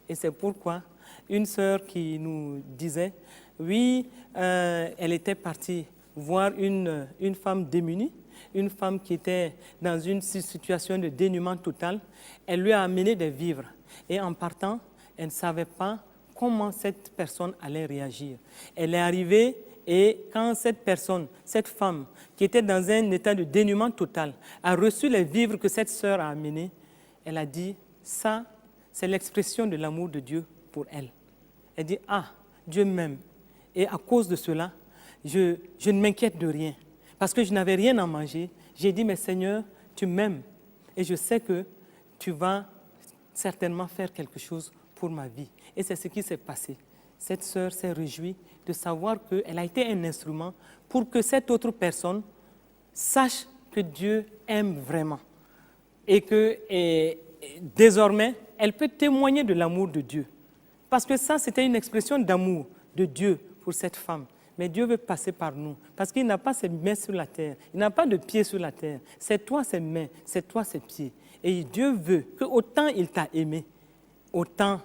Et c'est pourquoi une sœur qui nous disait, oui, elle était partie voir une femme démunie, une femme qui était dans une situation de dénuement total. Elle lui a amené des vivres. Et en partant, elle ne savait pas comment cette personne allait réagir. Elle est arrivée et quand cette personne, cette femme, qui était dans un état de dénuement total, a reçu les vivres que cette sœur a amenés, elle a dit, ça, c'est l'expression de l'amour de Dieu pour elle. Elle dit, ah, Dieu m'aime. Et à cause de cela, je ne m'inquiète de rien. Parce que je n'avais rien à manger. J'ai dit, mais Seigneur, tu m'aimes. Et je sais que tu vas certainement faire quelque chose pour ma vie. Et c'est ce qui s'est passé. Cette sœur s'est réjouie de savoir qu'elle a été un instrument pour que cette autre personne sache que Dieu aime vraiment. Et que désormais, elle peut témoigner de l'amour de Dieu. Parce que ça, c'était une expression d'amour de Dieu pour cette femme. Mais Dieu veut passer par nous. Parce qu'il n'a pas ses mains sur la terre. Il n'a pas de pieds sur la terre. C'est toi ses mains, c'est toi ses pieds. Et Dieu veut que autant il t'a aimé, autant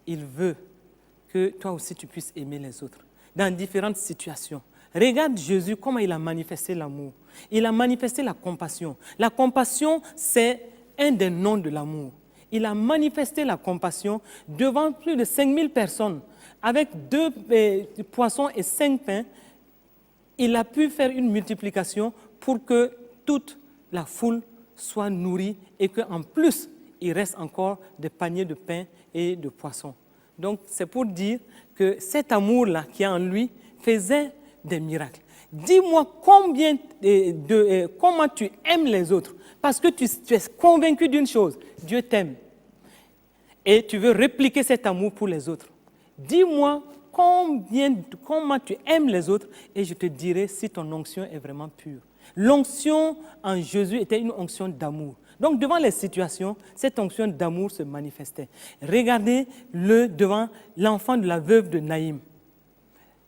il veut que toi aussi tu puisses aimer les autres. Dans différentes situations. Regarde Jésus, comment il a manifesté l'amour. Il a manifesté la compassion. La compassion, c'est un des noms de l'amour. Il a manifesté la compassion devant plus de 5000 personnes. Avec 2 poissons et 5 pains, il a pu faire une multiplication pour que toute la foule soit nourrie et qu'en plus, il reste encore des paniers de pain et de poissons. Donc, c'est pour dire que cet amour-là qui est en lui faisait des miracles. Dis-moi comment tu aimes les autres. Parce que tu es convaincu d'une chose, Dieu t'aime. Et tu veux répliquer cet amour pour les autres. Dis-moi comment tu aimes les autres et je te dirai si ton onction est vraiment pure. L'onction en Jésus était une onction d'amour. Donc devant les situations, cette onction d'amour se manifestait. Regardez-le devant l'enfant de la veuve de Naïm.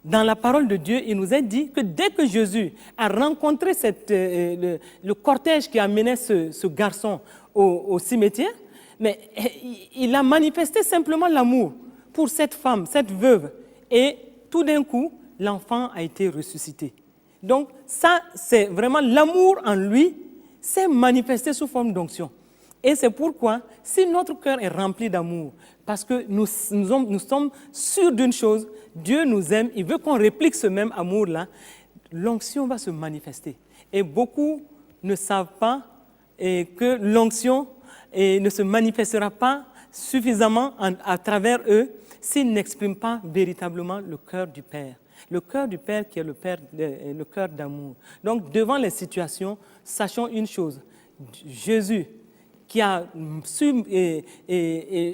Dans la parole de Dieu, il nous est dit que dès que Jésus a rencontré le cortège qui amenait ce garçon au cimetière, mais il a manifesté simplement l'amour pour cette femme, cette veuve. Et tout d'un coup, l'enfant a été ressuscité. Donc ça, c'est vraiment l'amour en lui s'est manifesté sous forme d'onction. Et c'est pourquoi, si notre cœur est rempli d'amour, parce que nous sommes sûrs d'une chose, Dieu nous aime, il veut qu'on réplique ce même amour-là, l'onction va se manifester. Et beaucoup ne savent pas que l'onction ne se manifestera pas suffisamment à travers eux s'ils n'expriment pas véritablement le cœur du Père. Le cœur du Père qui est le cœur d'amour. Donc, devant les situations, sachons une chose, Jésus, qui a su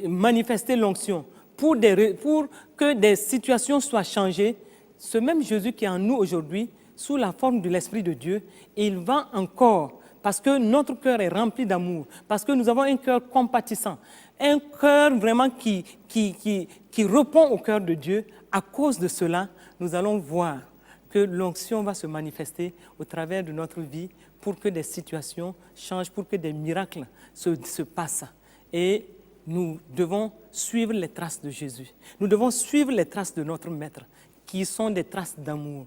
manifester l'onction pour que des situations soient changées, ce même Jésus qui est en nous aujourd'hui, sous la forme de l'Esprit de Dieu, il va encore, parce que notre cœur est rempli d'amour, parce que nous avons un cœur compatissant, un cœur vraiment qui répond au cœur de Dieu. À cause de cela, nous allons voir que l'onction va se manifester au travers de notre vie pour que des situations changent, pour que des miracles se passent. Et nous devons suivre les traces de Jésus. Nous devons suivre les traces de notre Maître, qui sont des traces d'amour.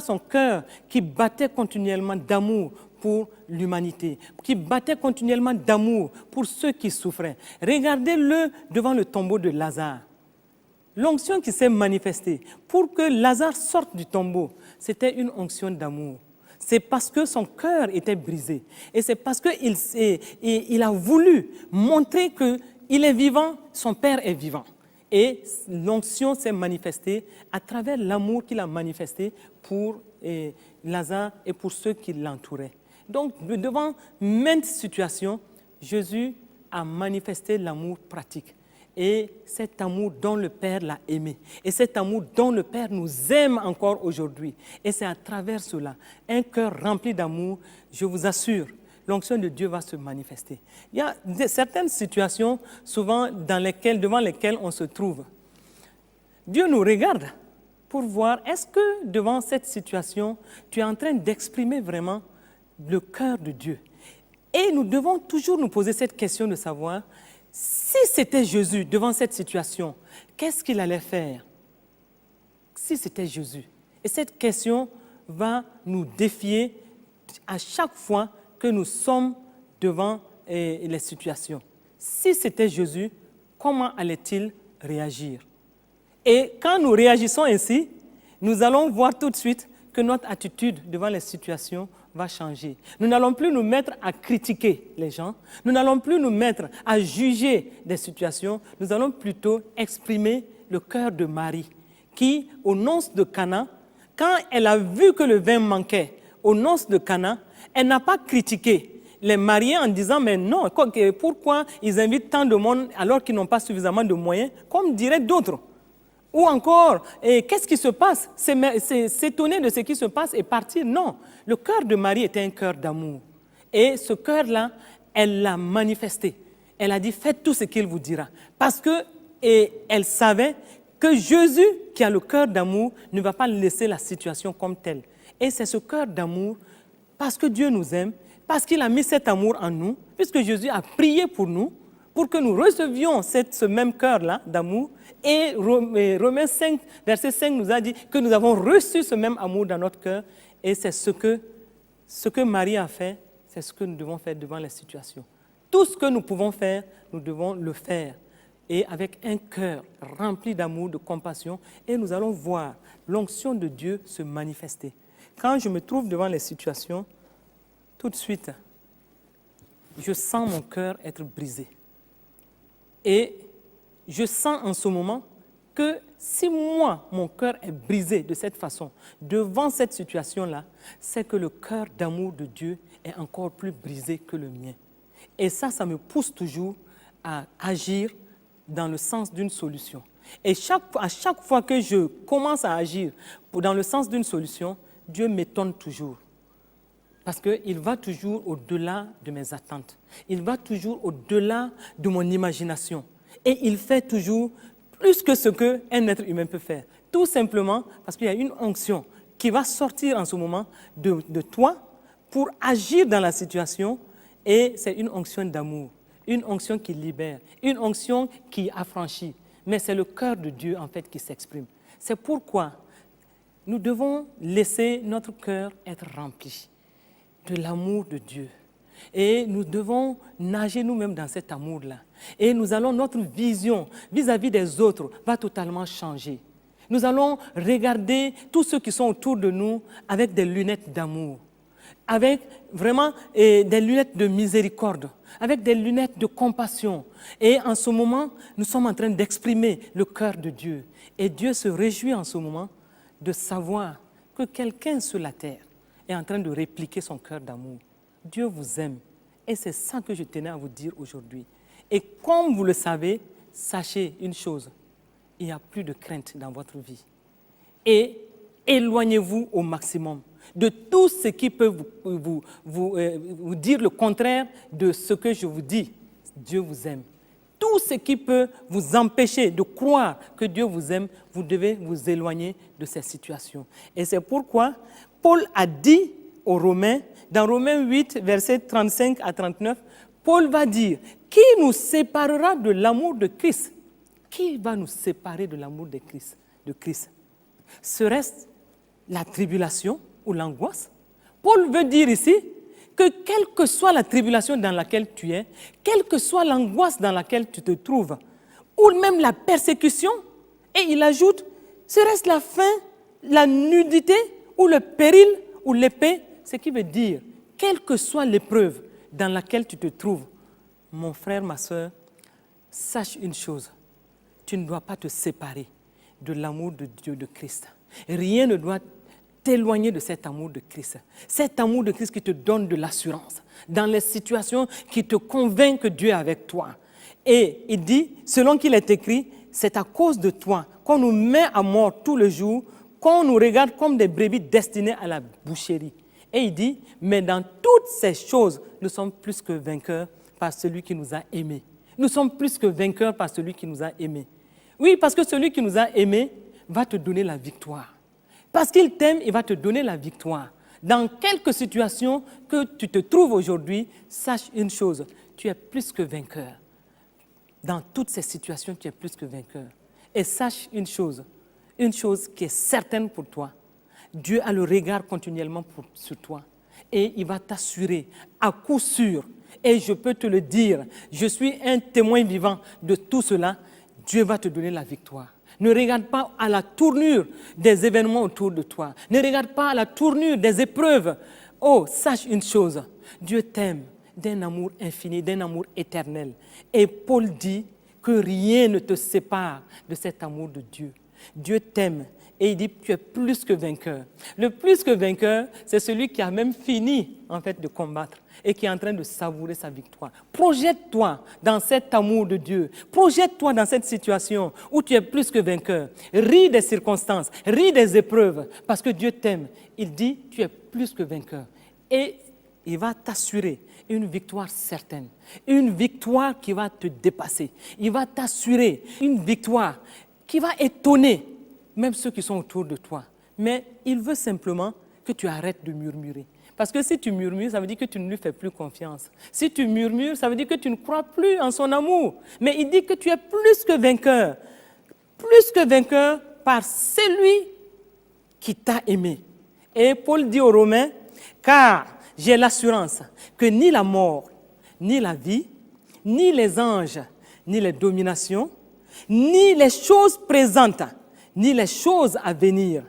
Son cœur qui battait continuellement d'amour pour l'humanité, qui battait continuellement d'amour pour ceux qui souffraient. Regardez-le devant le tombeau de Lazare. L'onction qui s'est manifestée pour que Lazare sorte du tombeau, c'était une onction d'amour. C'est parce que son cœur était brisé. Et c'est parce qu'il a voulu montrer qu'il est vivant, son Père est vivant. Et l'onction s'est manifestée à travers l'amour qu'il a manifesté pour Lazare et pour ceux qui l'entouraient. Donc, devant maintes situations, Jésus a manifesté l'amour pratique. Et cet amour dont le Père l'a aimé. Et cet amour dont le Père nous aime encore aujourd'hui. Et c'est à travers cela, un cœur rempli d'amour, je vous assure, l'onction de Dieu va se manifester. Il y a certaines situations, souvent devant lesquelles on se trouve. Dieu nous regarde pour voir, est-ce que devant cette situation, tu es en train d'exprimer vraiment le cœur de Dieu? Et nous devons toujours nous poser cette question de savoir, si c'était Jésus devant cette situation, qu'est-ce qu'il allait faire? Si c'était Jésus. Et cette question va nous défier à chaque fois que nous sommes devant les situations. Si c'était Jésus, comment allait-il réagir? Et quand nous réagissons ainsi, nous allons voir tout de suite que notre attitude devant les situations va changer. Nous n'allons plus nous mettre à critiquer les gens, nous n'allons plus nous mettre à juger des situations, nous allons plutôt exprimer le cœur de Marie, qui, aux noces de Cana, quand elle a vu que le vin manquait aux noces de Cana, elle n'a pas critiqué les mariés en disant « mais non, pourquoi ils invitent tant de monde alors qu'ils n'ont pas suffisamment de moyens ?» comme diraient d'autres. Ou encore, qu'est-ce qui se passe? S'étonner de ce qui se passe et partir? Non. Le cœur de Marie était un cœur d'amour. Et ce cœur-là, elle l'a manifesté. Elle a dit, faites tout ce qu'il vous dira. Parce qu'elle savait que Jésus, qui a le cœur d'amour, ne va pas laisser la situation comme telle. Et c'est ce cœur d'amour, parce que Dieu nous aime, parce qu'il a mis cet amour en nous, puisque Jésus a prié pour nous, pour que nous recevions ce même cœur-là d'amour. Et Romains 5, verset 5 nous a dit que nous avons reçu ce même amour dans notre cœur. Et c'est ce que Marie a fait, c'est ce que nous devons faire devant les situations. Tout ce que nous pouvons faire, nous devons le faire. Et avec un cœur rempli d'amour, de compassion, et nous allons voir l'onction de Dieu se manifester. Quand je me trouve devant les situations, tout de suite, je sens mon cœur être brisé. Et je sens en ce moment que si moi, mon cœur est brisé de cette façon, devant cette situation-là, c'est que le cœur d'amour de Dieu est encore plus brisé que le mien. Et ça me pousse toujours à agir dans le sens d'une solution. Et à chaque fois que je commence à agir dans le sens d'une solution, Dieu m'étonne toujours. Parce qu'il va toujours au-delà de mes attentes. Il va toujours au-delà de mon imagination. Et il fait toujours plus que ce qu'un être humain peut faire. Tout simplement parce qu'il y a une onction qui va sortir en ce moment de toi pour agir dans la situation. Et c'est une onction d'amour, une onction qui libère, une onction qui affranchit. Mais c'est le cœur de Dieu en fait qui s'exprime. C'est pourquoi nous devons laisser notre cœur être rempli de l'amour de Dieu. Et nous devons nager nous-mêmes dans cet amour-là. Et notre vision vis-à-vis des autres va totalement changer. Nous allons regarder tous ceux qui sont autour de nous avec des lunettes d'amour, avec vraiment des lunettes de miséricorde, avec des lunettes de compassion. Et en ce moment, nous sommes en train d'exprimer le cœur de Dieu. Et Dieu se réjouit en ce moment de savoir que quelqu'un sur la terre est en train de répliquer son cœur d'amour. Dieu vous aime. Et c'est ça que je tenais à vous dire aujourd'hui. Et comme vous le savez, sachez une chose, il n'y a plus de crainte dans votre vie. Et éloignez-vous au maximum de tout ce qui peut vous dire le contraire de ce que je vous dis. Dieu vous aime. Tout ce qui peut vous empêcher de croire que Dieu vous aime, vous devez vous éloigner de ces situations. Et c'est pourquoi Paul a dit aux Romains, dans Romains 8, versets 35 à 39, Paul va dire, qui nous séparera de l'amour de Christ? Qui va nous séparer de l'amour de Christ? Serait-ce la tribulation ou l'angoisse? Paul veut dire ici que quelle que soit la tribulation dans laquelle tu es, quelle que soit l'angoisse dans laquelle tu te trouves, ou même la persécution, et il ajoute, serait-ce la faim, la nudité, ou le péril, ou l'épée, ce qui veut dire, quelle que soit l'épreuve dans laquelle tu te trouves, mon frère, ma soeur, sache une chose, tu ne dois pas te séparer de l'amour de Dieu, de Christ. Rien ne doit t'éloigner de cet amour de Christ. Cet amour de Christ qui te donne de l'assurance dans les situations qui te convainc que Dieu est avec toi. Et il dit, selon qu'il est écrit, c'est à cause de toi qu'on nous met à mort tous les jours, qu'on nous regarde comme des brebis destinées à la boucherie. Et il dit, mais dans toutes ces choses, nous sommes plus que vainqueurs par celui qui nous a aimés. Nous sommes plus que vainqueurs par celui qui nous a aimés. Oui, parce que celui qui nous a aimés va te donner la victoire. Parce qu'il t'aime, il va te donner la victoire. Dans quelques situations que tu te trouves aujourd'hui, sache une chose, tu es plus que vainqueur. Dans toutes ces situations, tu es plus que vainqueur. Et sache une chose qui est certaine pour toi. Dieu a le regard continuellement sur toi. Et il va t'assurer à coup sûr. Et je peux te le dire, je suis un témoin vivant de tout cela. Dieu va te donner la victoire. Ne regarde pas à la tournure des événements autour de toi. Ne regarde pas à la tournure des épreuves. Oh, sache une chose, Dieu t'aime d'un amour infini, d'un amour éternel. Et Paul dit que rien ne te sépare de cet amour de Dieu. Dieu t'aime et il dit que tu es plus que vainqueur. Le plus que vainqueur, c'est celui qui a même fini en fait de combattre et qui est en train de savourer sa victoire. Projette-toi dans cet amour de Dieu. Projette-toi dans cette situation où tu es plus que vainqueur. Ris des circonstances, ris des épreuves parce que Dieu t'aime. Il dit tu es plus que vainqueur et il va t'assurer une victoire certaine, une victoire qui va te dépasser. Il va t'assurer une victoire qui va étonner même ceux qui sont autour de toi. Mais il veut simplement que tu arrêtes de murmurer. Parce que si tu murmures, ça veut dire que tu ne lui fais plus confiance. Si tu murmures, ça veut dire que tu ne crois plus en son amour. Mais il dit que tu es plus que vainqueur par celui qui t'a aimé. Et Paul dit aux Romains, car j'ai l'assurance que ni la mort, ni la vie, ni les anges, ni les dominations, ni les choses présentes, ni les choses à venir,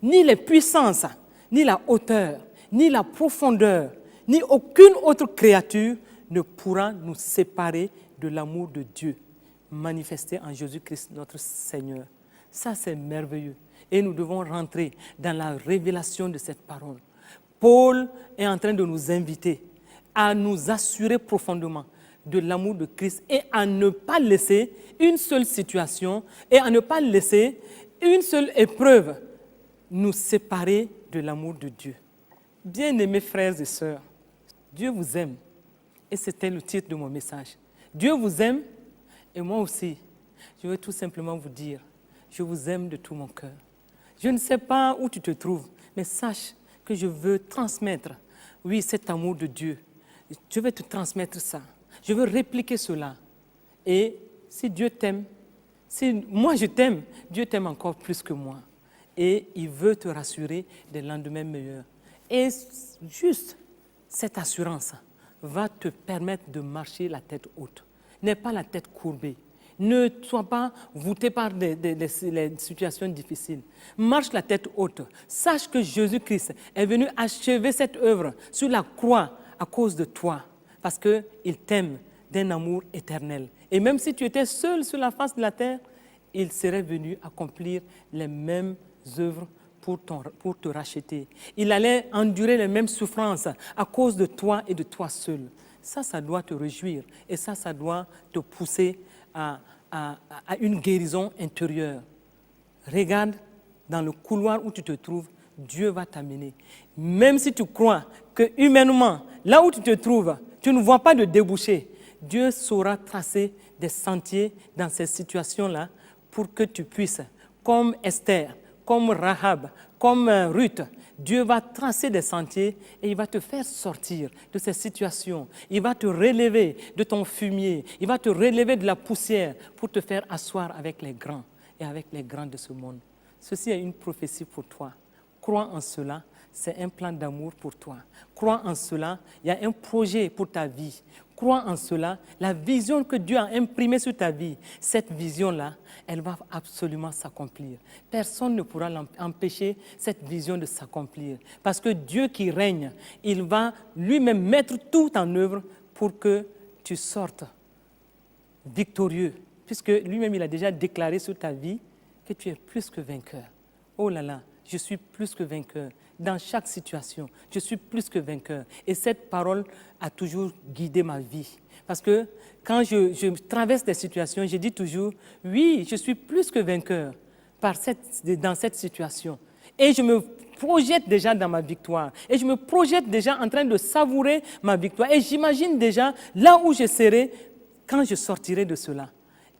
ni les puissances, ni la hauteur, ni la profondeur, ni aucune autre créature ne pourra nous séparer de l'amour de Dieu manifesté en Jésus-Christ notre Seigneur. Ça, c'est merveilleux. Et nous devons rentrer dans la révélation de cette parole. Paul est en train de nous inviter à nous assurer profondément de l'amour de Christ et à ne pas laisser une seule situation et à ne pas laisser une seule épreuve nous séparer de l'amour de Dieu. Bien-aimés frères et sœurs, Dieu vous aime. Et c'était le titre de mon message. Dieu vous aime et moi aussi. Je veux tout simplement vous dire, je vous aime de tout mon cœur. Je ne sais pas où tu te trouves, mais sache que je veux transmettre, oui, cet amour de Dieu. Je vais te transmettre ça. Je veux répliquer cela. Et si Dieu t'aime, si moi je t'aime, Dieu t'aime encore plus que moi. Et il veut te rassurer des lendemains meilleurs. Et juste cette assurance va te permettre de marcher la tête haute. N'aie pas la tête courbée. Ne sois pas voûté par les situations difficiles. Marche la tête haute. Sache que Jésus-Christ est venu achever cette œuvre sur la croix à cause de toi. Parce qu'il t'aime d'un amour éternel. Et même si tu étais seul sur la face de la terre, il serait venu accomplir les mêmes œuvres pour te racheter. Il allait endurer les mêmes souffrances à cause de toi et de toi seul. Ça doit te réjouir et ça doit te pousser à une guérison intérieure. Regarde dans le couloir où tu te trouves, Dieu va t'amener. Même si tu crois que humainement, là où tu te trouves, tu ne vois pas de débouché, Dieu saura tracer des sentiers dans ces situations-là pour que tu puisses, comme Esther, comme Rahab, comme Ruth, Dieu va tracer des sentiers et il va te faire sortir de ces situations. Il va te relever de ton fumier. Il va te relever de la poussière pour te faire asseoir avec les grands et avec les grands de ce monde. Ceci est une prophétie pour toi. Crois en cela, c'est un plan d'amour pour toi. Crois en cela, il y a un projet pour ta vie. Crois en cela, la vision que Dieu a imprimée sur ta vie, cette vision-là, elle va absolument s'accomplir. Personne ne pourra empêcher cette vision de s'accomplir. Parce que Dieu qui règne, il va lui-même mettre tout en œuvre pour que tu sortes victorieux. Puisque lui-même, il a déjà déclaré sur ta vie que tu es plus que vainqueur. Oh là là, je suis plus que vainqueur. Dans chaque situation, je suis plus que vainqueur. Et cette parole a toujours guidé ma vie. Parce que quand je traverse des situations, je dis toujours, oui, je suis plus que vainqueur dans cette situation. Et je me projette déjà dans ma victoire. Et je me projette déjà en train de savourer ma victoire. Et j'imagine déjà là où je serai quand je sortirai de cela.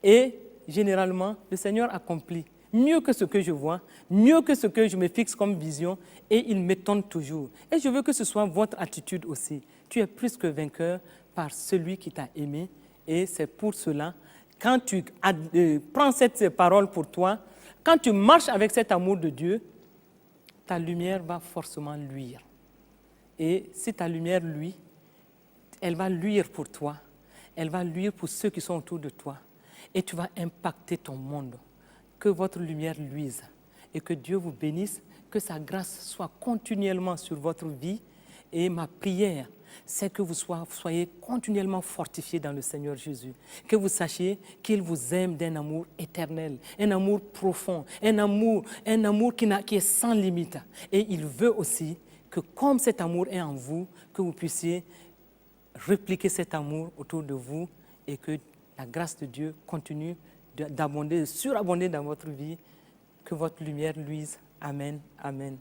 Et généralement, le Seigneur accomplit mieux que ce que je vois, mieux que ce que je me fixe comme vision, et il m'étonne toujours. Et je veux que ce soit votre attitude aussi. Tu es plus que vainqueur par celui qui t'a aimé, et c'est pour cela, quand tu prends cette parole pour toi, quand tu marches avec cet amour de Dieu, ta lumière va forcément luire. Et si ta lumière luit, elle va luire pour toi, elle va luire pour ceux qui sont autour de toi, et tu vas impacter ton monde. Que votre lumière luise et que Dieu vous bénisse, que sa grâce soit continuellement sur votre vie. Et ma prière, c'est que vous soyez continuellement fortifiés dans le Seigneur Jésus. Que vous sachiez qu'il vous aime d'un amour éternel, un amour profond, un amour qui est sans limite. Et il veut aussi que comme cet amour est en vous, que vous puissiez répliquer cet amour autour de vous et que la grâce de Dieu continue d'abonder, de surabonder dans votre vie, que votre lumière luise. Amen, amen.